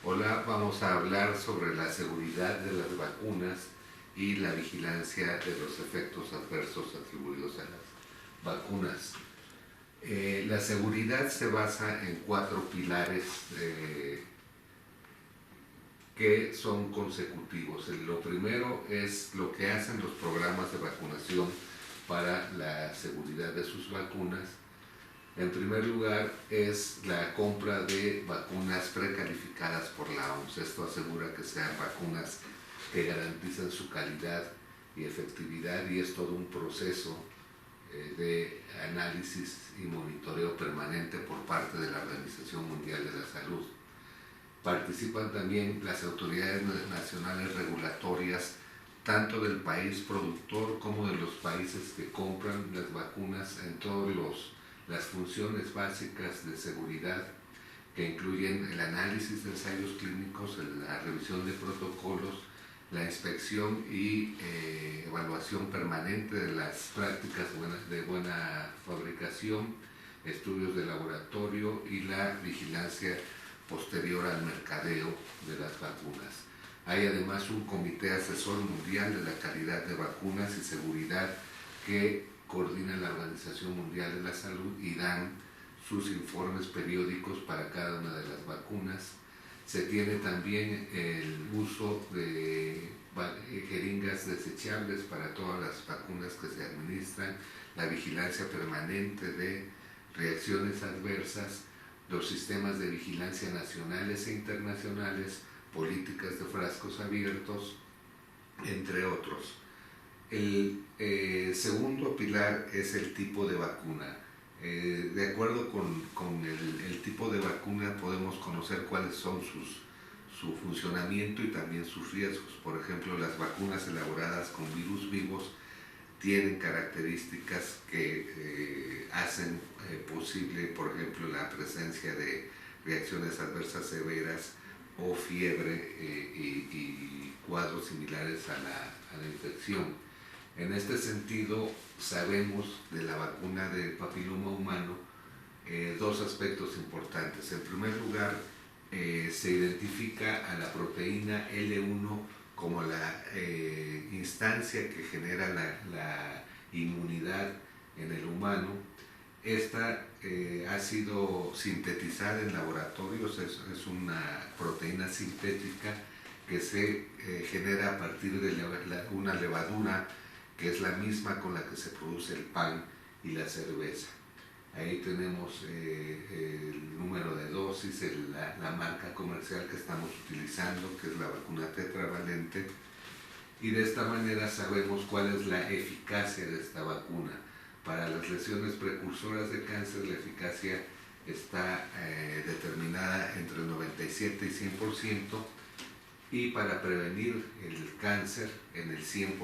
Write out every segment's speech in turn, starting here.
Hola, vamos a hablar sobre la seguridad de las vacunas y la vigilancia de los efectos adversos atribuidos a las vacunas. La seguridad se basa en 4 pilares que son consecutivos. Lo primero es lo que hacen los programas de vacunación para la seguridad de sus vacunas. En primer lugar es la compra de vacunas precalificadas por la OMS. Esto asegura que sean vacunas que garantizan su calidad y efectividad, y es todo un proceso de análisis y monitoreo permanente por parte de la Organización Mundial de la Salud. Participan también las autoridades nacionales regulatorias, tanto del país productor como de los países que compran las vacunas, en todas las funciones básicas de seguridad, que incluyen el análisis de ensayos clínicos, la revisión de protocolos, la inspección y evaluación permanente de las prácticas de buena fabricación, estudios de laboratorio y la vigilancia posterior al mercadeo de las vacunas. Hay además un comité asesor mundial de la calidad de vacunas y seguridad que coordina la Organización Mundial de la Salud y dan sus informes periódicos para cada una de las vacunas. Se tiene también el uso de jeringas desechables para todas las vacunas que se administran, la vigilancia permanente de reacciones adversas, los sistemas de vigilancia nacionales e internacionales, políticas de frascos abiertos, entre otros. El segundo pilar es el tipo de vacuna. De acuerdo con el tipo de vacuna podemos conocer cuáles son su funcionamiento y también sus riesgos. Por ejemplo, las vacunas elaboradas con virus vivos tienen características que hacen posible, por ejemplo, la presencia de reacciones adversas severas o fiebre y cuadros similares a la infección. En este sentido, sabemos de la vacuna del papiloma humano dos aspectos importantes. En primer lugar, se identifica a la proteína L1 como la instancia que genera la inmunidad en el humano. Esta ha sido sintetizada en laboratorios, es una proteína sintética que se genera a partir de una levadura que es la misma con la que se produce el pan y la cerveza. Ahí tenemos el número de dosis, la marca comercial que estamos utilizando, que es la vacuna tetravalente, y de esta manera sabemos cuál es la eficacia de esta vacuna. Para las lesiones precursoras de cáncer, la eficacia está determinada entre el 97 y 100%, y para prevenir el cáncer en el 100%.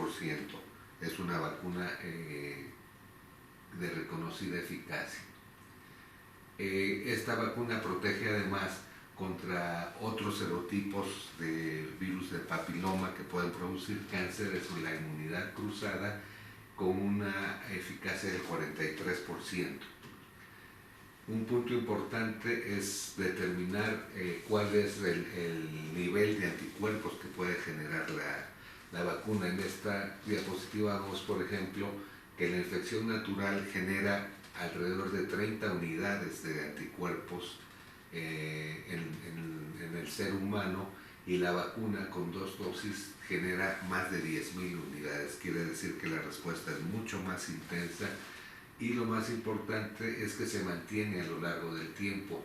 Es una vacuna de reconocida eficacia. Esta vacuna protege además contra otros serotipos de virus del papiloma que pueden producir cáncer. Es la inmunidad cruzada con una eficacia del 43%. Un punto importante es determinar cuál es el nivel de anticuerpos que puede generar la vacuna. En esta diapositiva vemos, por ejemplo, que la infección natural genera alrededor de 30 unidades de anticuerpos en el ser humano, y la vacuna con 2 dosis genera más de 10.000 unidades. Quiere decir que la respuesta es mucho más intensa, y lo más importante es que se mantiene a lo largo del tiempo.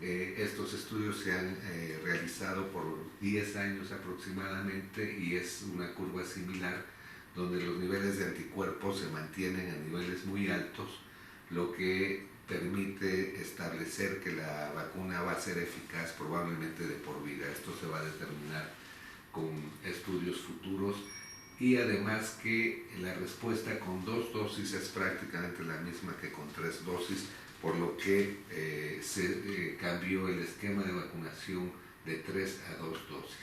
Estos estudios se han realizado por 10 años aproximadamente, y es una curva similar donde los niveles de anticuerpos se mantienen a niveles muy altos, lo que permite establecer que la vacuna va a ser eficaz probablemente de por vida. Esto se va a determinar con estudios futuros, y además que la respuesta con 2 dosis es prácticamente la misma que con 3 dosis, por lo que se cambió el esquema de vacunación de 3 a 2 dosis.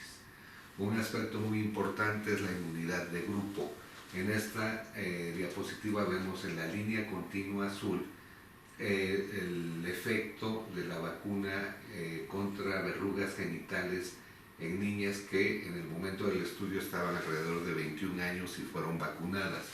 Un aspecto muy importante es la inmunidad de grupo. En esta diapositiva vemos en la línea continua azul el efecto de la vacuna contra verrugas genitales en niñas que en el momento del estudio estaban alrededor de 21 años y fueron vacunadas.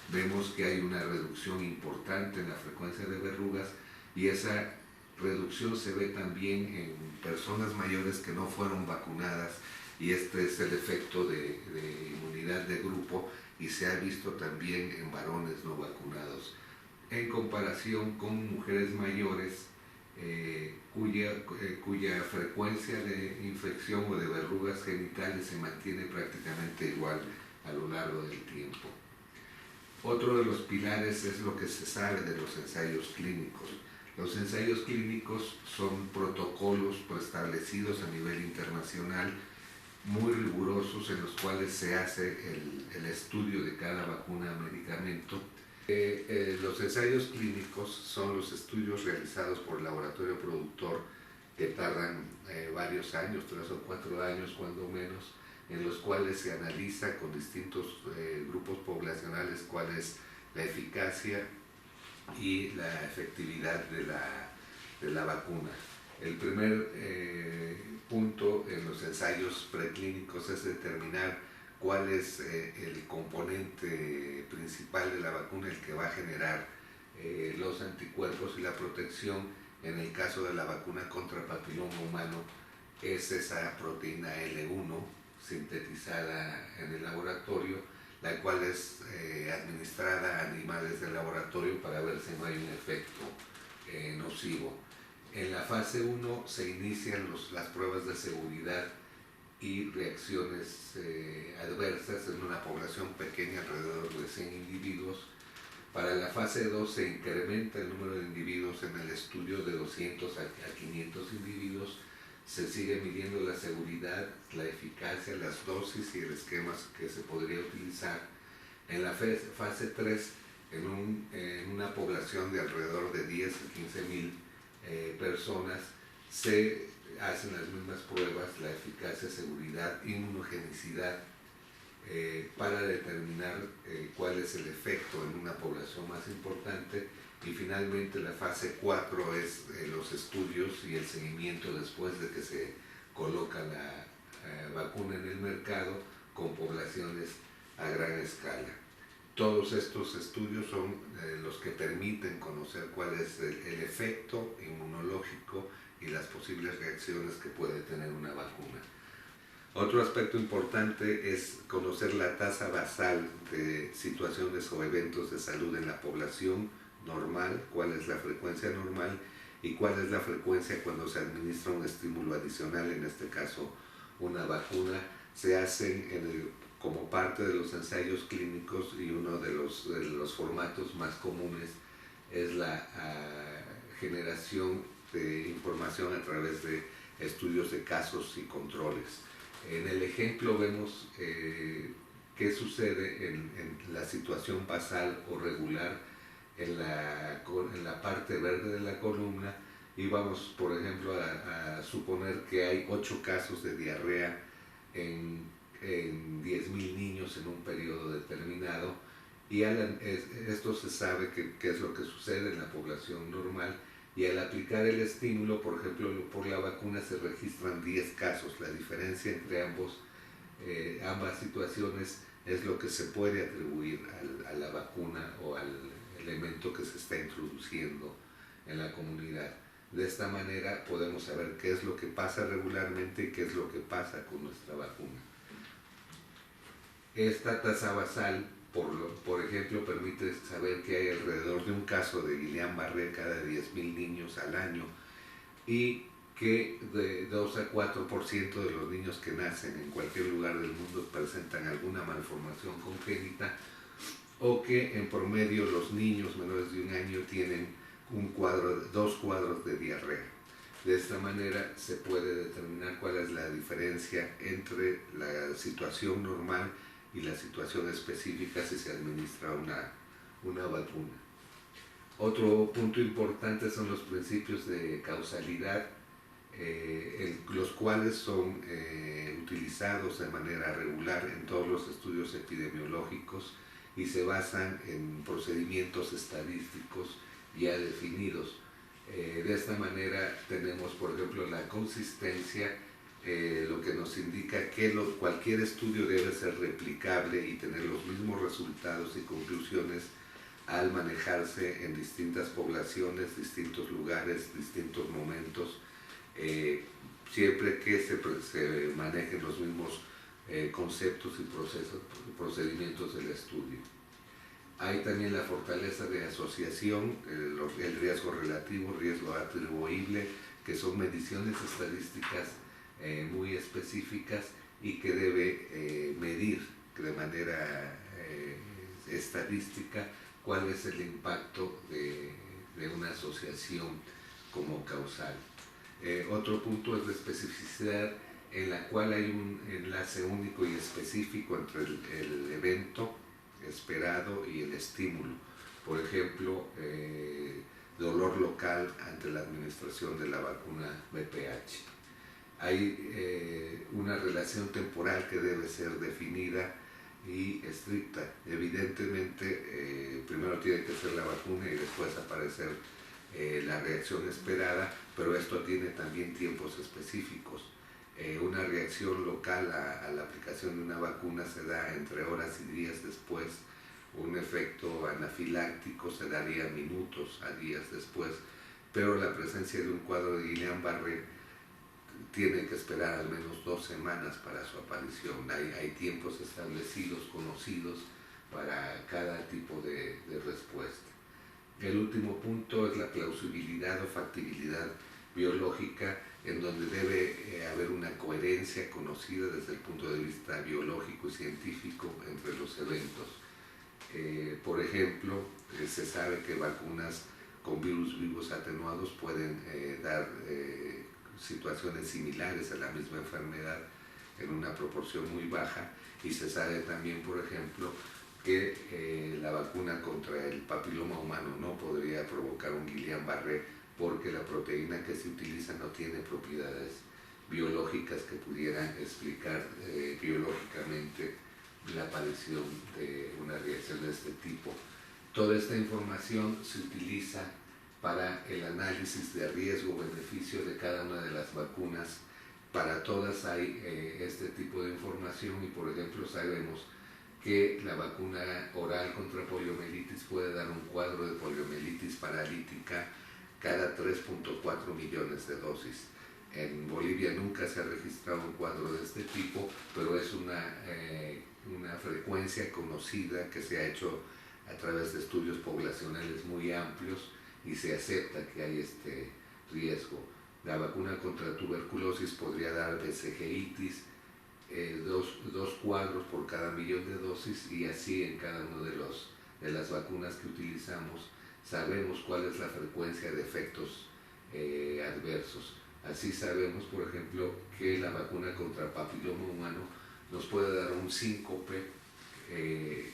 Vemos que hay una reducción importante en la frecuencia de verrugas y esa reducción se ve también en personas mayores que no fueron vacunadas, y este es el efecto de inmunidad de grupo, y se ha visto también en varones no vacunados, en comparación con mujeres mayores cuya frecuencia de infección o de verrugas genitales se mantiene prácticamente igual a lo largo del tiempo. Otro de los pilares es lo que se sabe de los ensayos clínicos. Los ensayos clínicos son protocolos preestablecidos a nivel internacional, muy rigurosos, en los cuales se hace el estudio de cada vacuna o medicamento. Los ensayos clínicos son los estudios realizados por el laboratorio productor, que tardan varios años, 3 o 4 años cuando menos, en los cuales se analiza con distintos grupos poblacionales cuál es la eficacia y la efectividad de la vacuna. El primer punto en los ensayos preclínicos es determinar cuál es el componente principal de la vacuna, el que va a generar los anticuerpos y la protección. En el caso de la vacuna contra papiloma humano es esa proteína L1 sintetizada en el laboratorio, la cual es administrada a animales del laboratorio para ver si no hay un efecto nocivo. En la fase 1 se inician las pruebas de seguridad y reacciones adversas en una población pequeña, alrededor de 100 individuos. Para la fase 2 se incrementa el número de individuos en el estudio de 200 a 500 individuos. Se sigue midiendo la seguridad, la eficacia, las dosis y el esquema que se podría utilizar. En la fase 3, en una población de alrededor de 10 a 15 mil personas, se hacen las mismas pruebas, la eficacia, seguridad, inmunogenicidad, para determinar cuál es el efecto en una población más importante. Y finalmente la fase 4 es los estudios y el seguimiento después de que se coloca la vacuna en el mercado con poblaciones a gran escala. Todos estos estudios son los que permiten conocer cuál es el efecto inmunológico y las posibles reacciones que puede tener una vacuna. Otro aspecto importante es conocer la tasa basal de situaciones o eventos de salud en la población normal, cuál es la frecuencia normal y cuál es la frecuencia cuando se administra un estímulo adicional, en este caso una vacuna. Se hacen como parte de los ensayos clínicos, y uno de los formatos más comunes es la generación de información a través de estudios de casos y controles. En el ejemplo vemos qué sucede en la situación basal o regular en la parte verde de la columna, y vamos, por ejemplo, a suponer que hay 8 casos de diarrea en 10.000 niños en un periodo determinado, y esto se sabe qué es lo que sucede en la población normal, y al aplicar el estímulo, por ejemplo, por la vacuna, se registran 10 casos. La diferencia entre ambas situaciones es lo que se puede atribuir a la vacuna o al elemento que se está introduciendo en la comunidad. De esta manera podemos saber qué es lo que pasa regularmente y qué es lo que pasa con nuestra vacuna. Esta tasa basal, por ejemplo, permite saber que hay alrededor de un caso de Guillain-Barré cada 10.000 niños al año, y que de 2 a 4% de los niños que nacen en cualquier lugar del mundo presentan alguna malformación congénita, o que en promedio los niños menores de 1 año tienen 2 cuadros de diarrea. De esta manera se puede determinar cuál es la diferencia entre la situación normal y la situación específica si se administra una vacuna. Otro punto importante son los principios de causalidad, los cuales son utilizados de manera regular en todos los estudios epidemiológicos y se basan en procedimientos estadísticos ya definidos. De esta manera tenemos, por ejemplo, la consistencia, lo que nos indica que cualquier estudio debe ser replicable y tener los mismos resultados y conclusiones al manejarse en distintas poblaciones, distintos lugares, distintos momentos, siempre que se manejen los mismos conceptos y procedimientos del estudio. Hay también la fortaleza de asociación, el riesgo relativo, riesgo atribuible, que son mediciones estadísticas muy específicas y que debe medir de manera estadística cuál es el impacto de una asociación como causal. Otro punto es la especificidad, en la cual hay un enlace único y específico entre el evento esperado y el estímulo. Por ejemplo, dolor local ante la administración de la vacuna VPH. Hay una relación temporal que debe ser definida y estricta. Evidentemente, primero tiene que ser la vacuna y después aparecer la reacción esperada, pero esto tiene también tiempos específicos. Una reacción local a la aplicación de una vacuna se da entre horas y días después. Un efecto anafiláctico se daría minutos a días después, pero la presencia de un cuadro de Guillain-Barré tiene que esperar al menos 2 semanas para su aparición. Hay tiempos establecidos, conocidos para cada tipo de respuesta. El último punto es la plausibilidad o factibilidad biológica, en donde debe haber una coherencia conocida desde el punto de vista biológico y científico entre los eventos. Por ejemplo, se sabe que vacunas con virus vivos atenuados pueden dar situaciones similares a la misma enfermedad en una proporción muy baja, y se sabe también, por ejemplo, que la vacuna contra el papiloma humano no podría provocar un Guillain-Barré porque la proteína que se utiliza no tiene propiedades biológicas que pudieran explicar biológicamente la aparición de una reacción de este tipo. Toda esta información se utiliza para el análisis de riesgo-beneficio de cada una de las vacunas. Para todas hay este tipo de información, y por ejemplo sabemos que la vacuna oral contra poliomielitis puede dar un cuadro de poliomielitis paralítica cada 3.4 millones de dosis. En Bolivia nunca se ha registrado un cuadro de este tipo, pero es una frecuencia conocida que se ha hecho a través de estudios poblacionales muy amplios, y se acepta que hay este riesgo. La vacuna contra tuberculosis podría dar BCG-itis, dos cuadros por cada millón de dosis, y así en cada una de las vacunas que utilizamos sabemos cuál es la frecuencia de efectos adversos. Así sabemos, por ejemplo, que la vacuna contra papiloma humano nos puede dar un síncope,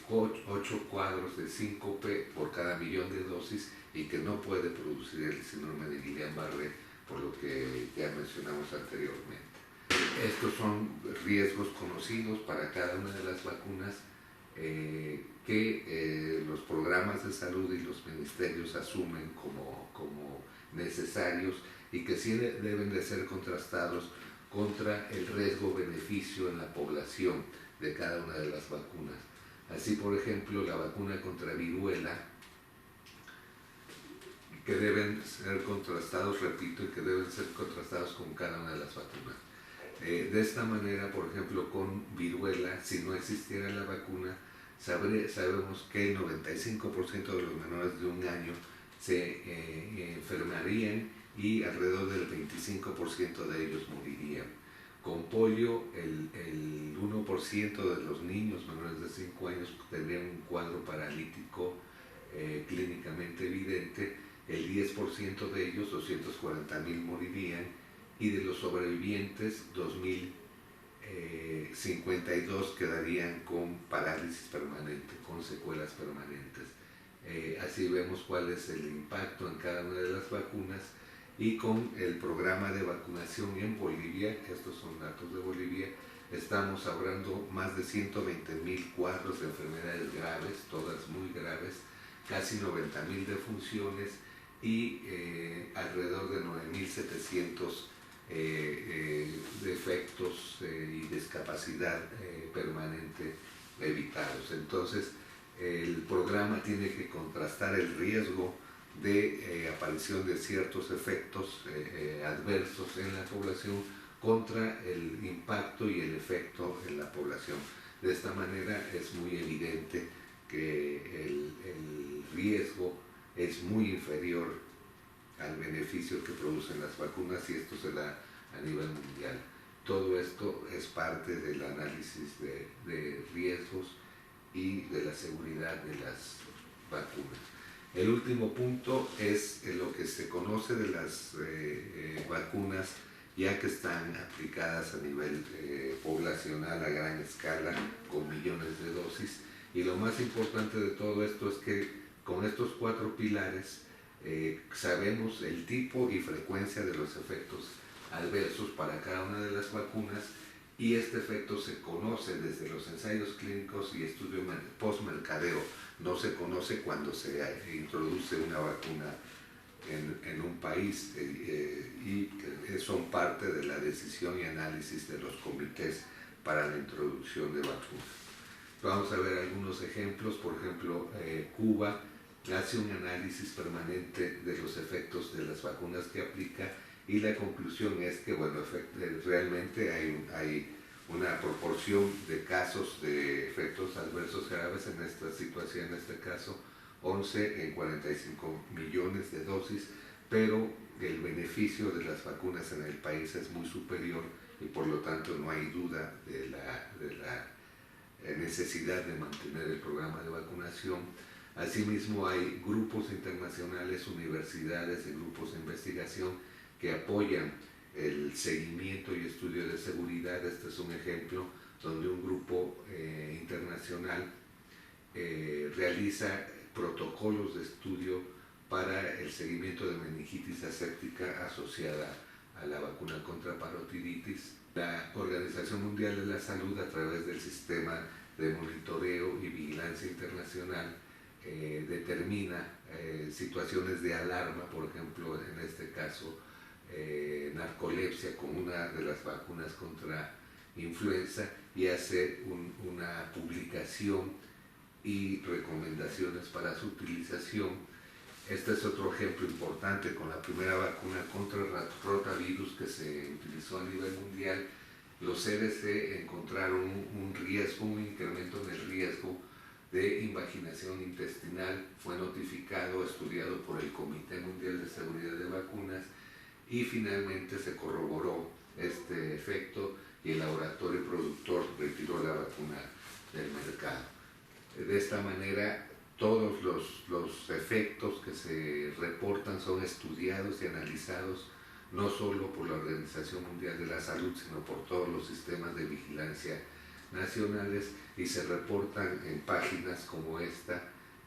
8 cuadros de síncope por cada millón de dosis, y que no puede producir el síndrome de Guillain-Barré, por lo que ya mencionamos anteriormente. Estos son riesgos conocidos para cada una de las vacunas que los programas de salud y los ministerios asumen como necesarios, y que sí deben de ser contrastados contra el riesgo-beneficio en la población de cada una de las vacunas. Así, por ejemplo, la vacuna contra viruela, que deben ser contrastados, repito, y que deben ser contrastados con cada una de las vacunas. De esta manera, por ejemplo, con viruela, si no existiera la vacuna, sabemos que el 95% de los menores de 1 año se enfermarían, y alrededor del 25% de ellos morirían. Con polio, el 1% de los niños menores de 5 años tendrían un cuadro paralítico clínicamente evidente. El 10% de ellos, 240,000, morirían, y de los sobrevivientes, 2,052 quedarían con parálisis permanente, con secuelas permanentes. Así vemos cuál es el impacto en cada una de las vacunas. Y con el programa de vacunación en Bolivia, estos son datos de Bolivia, estamos ahorrando más de 120,000 cuadros de enfermedades graves, todas muy graves, casi 90,000 defunciones, y alrededor de 9.700 defectos y discapacidad permanente evitados. Entonces, el programa tiene que contrastar el riesgo de aparición de ciertos efectos adversos en la población contra el impacto y el efecto en la población. De esta manera es muy evidente que el riesgo es muy inferior al beneficio que producen las vacunas, y esto se da a nivel mundial. Todo esto es parte del análisis de riesgos y de la seguridad de las vacunas. El último punto es lo que se conoce de las vacunas ya que están aplicadas a nivel poblacional a gran escala con millones de dosis, y lo más importante de todo esto es que con estos 4 pilares sabemos el tipo y frecuencia de los efectos adversos para cada una de las vacunas, y este efecto se conoce desde los ensayos clínicos y estudio postmercadeo. No se conoce cuando se introduce una vacuna en un país y son parte de la decisión y análisis de los comités para la introducción de vacunas. Vamos a ver algunos ejemplos. Por ejemplo, Cuba hace un análisis permanente de los efectos de las vacunas que aplica, y la conclusión es que, bueno, realmente hay una proporción de casos de efectos adversos graves en esta situación, en este caso 11 en 45 millones de dosis, pero el beneficio de las vacunas en el país es muy superior, y por lo tanto no hay duda de la necesidad de mantener el programa de vacunación. Asimismo, hay grupos internacionales, universidades y grupos de investigación que apoyan el seguimiento y estudio de seguridad. Este es un ejemplo donde un grupo internacional realiza protocolos de estudio para el seguimiento de meningitis aséptica asociada a la vacuna contra parotiditis. La Organización Mundial de la Salud, a través del sistema de monitoreo y vigilancia internacional, determina situaciones de alarma, por ejemplo, en este caso, narcolepsia con una de las vacunas contra influenza, y hace una publicación y recomendaciones para su utilización. Este es otro ejemplo importante con la primera vacuna contra el rotavirus que se utilizó a nivel mundial. Los CDC encontraron un riesgo, un incremento en el riesgo de invaginación intestinal. Fue notificado, estudiado por el Comité Mundial de Seguridad de Vacunas, y finalmente se corroboró este efecto, y el laboratorio productor retiró la vacuna del mercado. De esta manera, todos los efectos que se reportan son estudiados y analizados no solo por la Organización Mundial de la Salud, sino por todos los sistemas de vigilancia nacionales, y se reportan en páginas como esta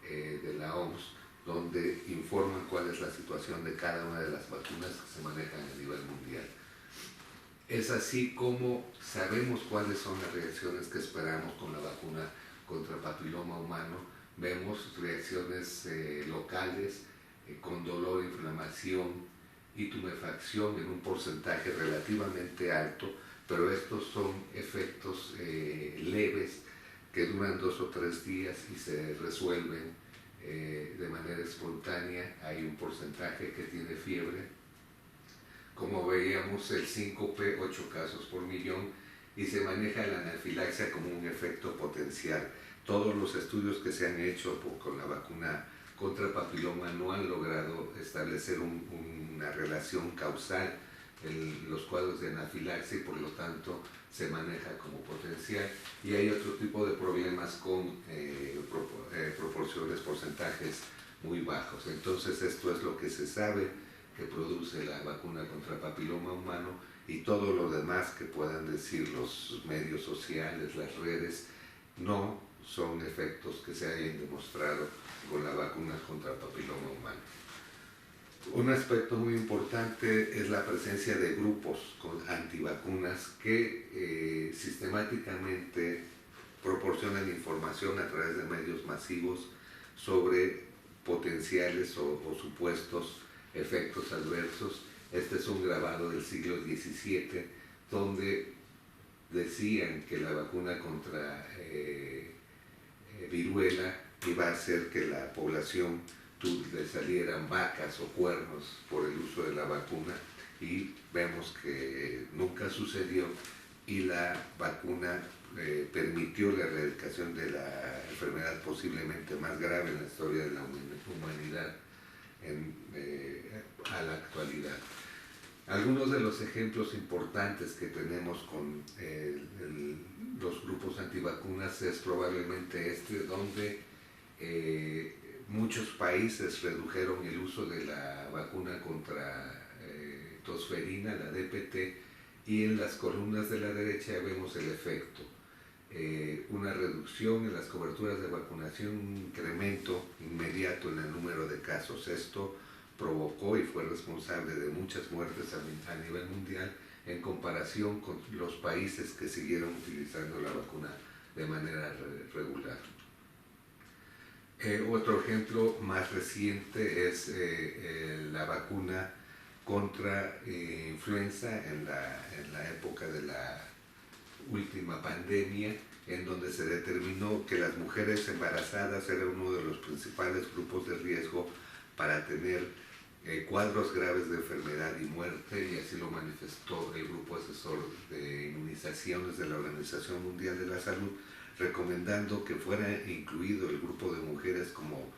de la OMS, donde informan cuál es la situación de cada una de las vacunas que se manejan a nivel mundial. Es así como sabemos cuáles son las reacciones que esperamos con la vacuna contra papiloma humano. Vemos reacciones locales con dolor, inflamación y tumefacción en un porcentaje relativamente alto, pero estos son efectos leves que duran 2 o 3 días y se resuelven de manera espontánea. Hay un porcentaje que tiene fiebre, como veíamos el síncope, 8 casos por millón, y se maneja la anafilaxia como un efecto potencial. Todos los estudios que se han hecho con la vacuna contra papiloma no han logrado establecer una relación causal en los cuadros de anafilaxia, y por lo tanto se maneja como potencial. Y hay otro tipo de problemas con proporciones, porcentajes muy bajos. Entonces esto es lo que se sabe que produce la vacuna contra papiloma humano, y todo lo demás que puedan decir los medios sociales, las redes, no son efectos que se hayan demostrado con la vacuna contra papiloma humano. Un aspecto muy importante es la presencia de grupos con antivacunas que sistemáticamente proporcionan información a través de medios masivos sobre potenciales o supuestos efectos adversos. Este es un grabado del siglo XVII donde decían que la vacuna contra viruela iba a hacer que la población le salieran vacas o cuernos por el uso de la vacuna, y vemos que nunca sucedió, y la vacuna permitió la erradicación de la enfermedad posiblemente más grave en la historia de la humanidad a la actualidad. Algunos de los ejemplos importantes que tenemos con los grupos antivacunas es probablemente donde muchos países redujeron el uso de la vacuna contra tosferina, la DPT, y en las columnas de la derecha vemos el efecto. Una reducción en las coberturas de vacunación, un incremento inmediato en el número de casos. Esto provocó y fue responsable de muchas muertes a nivel mundial en comparación con los países que siguieron utilizando la vacuna de manera regular. Otro ejemplo más reciente es la vacuna contra influenza en la época de la última pandemia, en donde se determinó que las mujeres embarazadas eran uno de los principales grupos de riesgo para tener cuadros graves de enfermedad y muerte, y así lo manifestó el Grupo Asesor de Inmunizaciones de la Organización Mundial de la Salud, recomendando que fuera incluido el grupo de mujeres como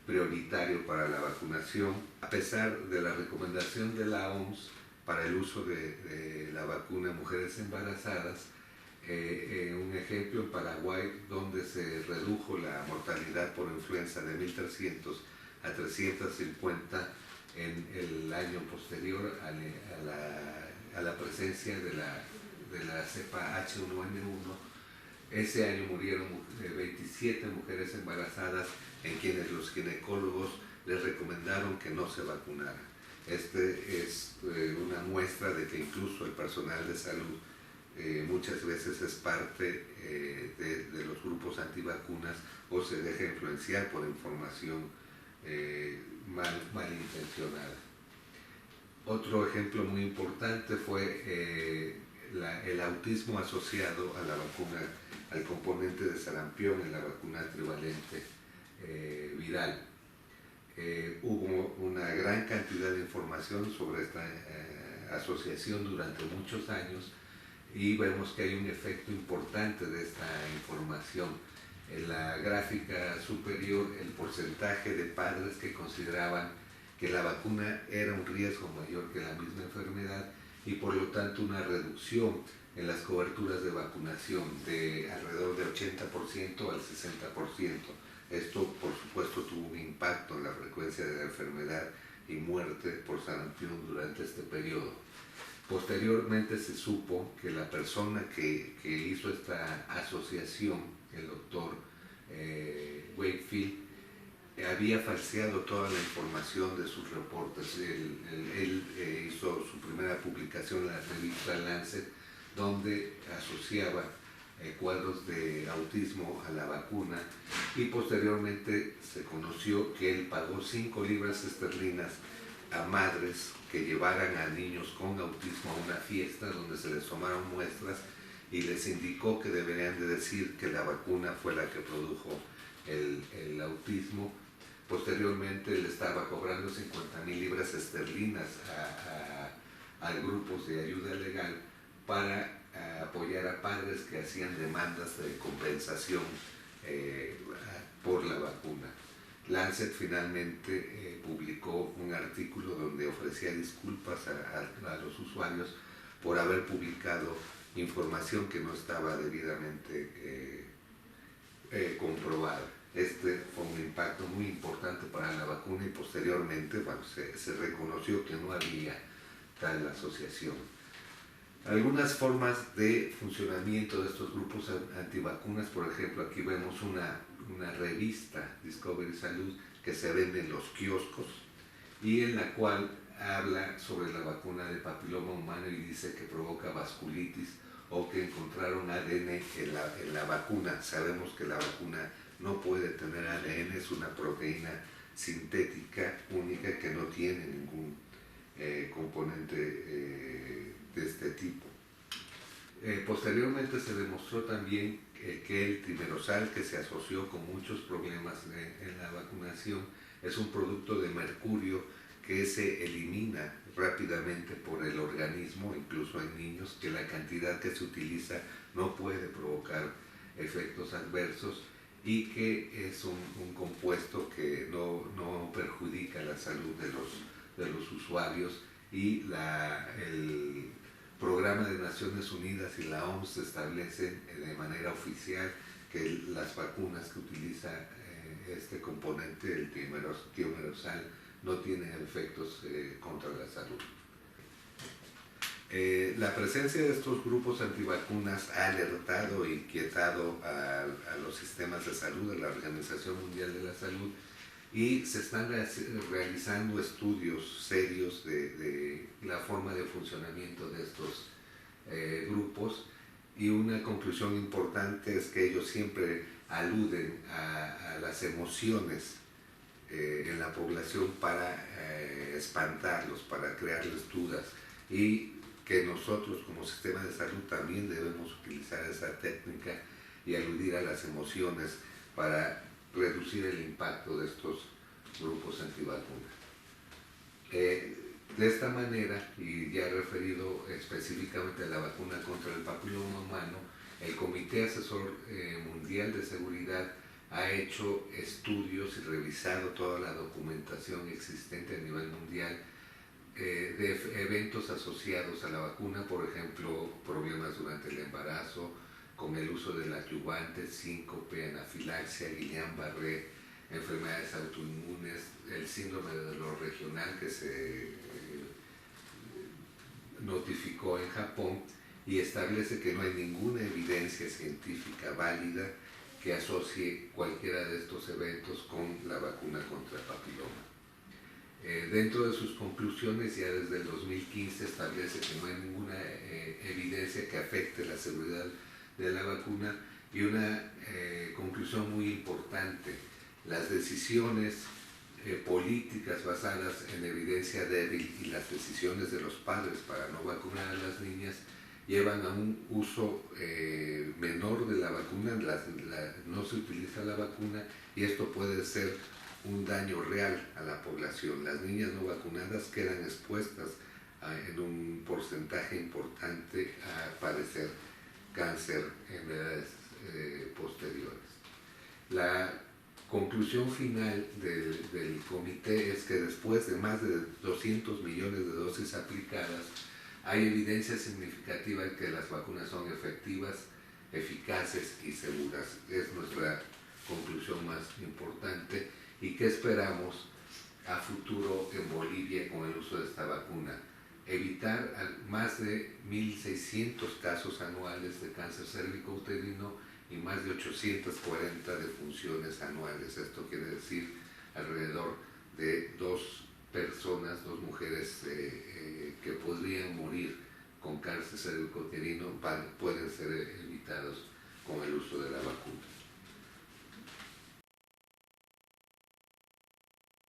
prioritario para la vacunación, a pesar de la recomendación de la OMS para el uso de la vacuna en mujeres embarazadas. Un ejemplo en Paraguay, donde se redujo la mortalidad por influenza de 1.300 a 350 en el año posterior a la presencia de la cepa H1N1. Ese año murieron 27 mujeres embarazadas en quienes los ginecólogos les recomendaron que no se vacunaran. Este es una muestra de que incluso el personal de salud muchas veces es parte de los grupos antivacunas o se deja influenciar por información malintencionada. Otro ejemplo muy importante fue el autismo asociado a la vacuna, al componente de sarampión en la vacuna trivalente viral. Hubo una gran cantidad de información sobre esta asociación durante muchos años, y vemos que hay un efecto importante de esta información. En la gráfica superior, el porcentaje de padres que consideraban que la vacuna era un riesgo mayor que la misma enfermedad, y por lo tanto una reducción en las coberturas de vacunación de alrededor del 80% al 60%. Esto, por supuesto, tuvo un impacto en la frecuencia de la enfermedad y muerte por sarampión durante este periodo. Posteriormente se supo que la persona que hizo esta asociación, el doctor Wakefield, había falseado toda la información de sus reportes. Él hizo su primera publicación en la revista Lancet, donde asociaba cuadros de autismo a la vacuna, y posteriormente se conoció que él pagó 5 libras esterlinas a madres que llevaran a niños con autismo a una fiesta donde se les tomaron muestras y les indicó que deberían de decir que la vacuna fue la que produjo el autismo. Posteriormente le estaba cobrando 50,000 libras esterlinas a grupos de ayuda legal para apoyar a padres que hacían demandas de compensación por la vacuna. Lancet finalmente publicó un artículo donde ofrecía disculpas a los usuarios por haber publicado información que no estaba debidamente comprobada. Este fue un impacto muy importante para la vacuna, y posteriormente se reconoció que no había tal asociación. Algunas formas de funcionamiento de estos grupos antivacunas, por ejemplo, aquí vemos una revista, Discovery Salud, que se vende en los kioscos y en la cual habla sobre la vacuna de papiloma humano y dice que provoca vasculitis, o que encontraron ADN en la vacuna. Sabemos que la vacuna no puede tener ADN, es una proteína sintética única que no tiene ningún componente de este tipo. Posteriormente se demostró también que el trimerosal, que se asoció con muchos problemas en la vacunación, es un producto de mercurio que se elimina rápidamente por el organismo, incluso en niños, que la cantidad que se utiliza no puede provocar efectos adversos y que es un compuesto que no perjudica la salud de los usuarios, y el Programa de Naciones Unidas y la OMS establecen de manera oficial que las vacunas que utiliza este componente, el trimerosal, no tienen efectos contra la salud. La presencia de estos grupos antivacunas ha alertado e inquietado a los sistemas de salud, de la Organización Mundial de la Salud, y se están realizando estudios serios de la forma de funcionamiento de estos grupos, y una conclusión importante es que ellos siempre aluden a las emociones en la población para espantarlos, para crearles dudas, y que nosotros como sistema de salud también debemos utilizar esa técnica y aludir a las emociones para reducir el impacto de estos grupos antivacunas. De esta manera, y ya referido específicamente a la vacuna contra el papiloma humano, el Comité Asesor Mundial de Seguridad ha hecho estudios y revisado toda la documentación existente a nivel mundial de eventos asociados a la vacuna, por ejemplo, problemas durante el embarazo, con el uso del adyuvante, síncope, anafilaxia, Guillain-Barré, enfermedades autoinmunes, el síndrome de dolor regional que se notificó en Japón, y establece que no hay ninguna evidencia científica válida que asocie cualquiera de estos eventos con la vacuna contra el papiloma. Dentro de sus conclusiones, ya desde el 2015 establece que no hay ninguna evidencia que afecte la seguridad de la vacuna, y una conclusión muy importante: las decisiones políticas basadas en evidencia débil y las decisiones de los padres para no vacunar a las niñas llevan a un uso menor de la vacuna, no se utiliza la vacuna, y esto puede ser un daño real a la población. Las niñas no vacunadas quedan expuestas en un porcentaje importante a padecer cáncer en edades posteriores. La conclusión final del comité es que después de más de 200 millones de dosis aplicadas, hay evidencia significativa de que las vacunas son efectivas, eficaces y seguras. Es nuestra conclusión más importante. ¿Y qué esperamos a futuro en Bolivia con el uso de esta vacuna? Evitar más de 1.600 casos anuales de cáncer cérvico-uterino y más de 840 defunciones anuales. Esto quiere decir alrededor de 2 mujeres que podrían morir con cáncer cérvico-uterino pueden ser evitados con el uso de la vacuna.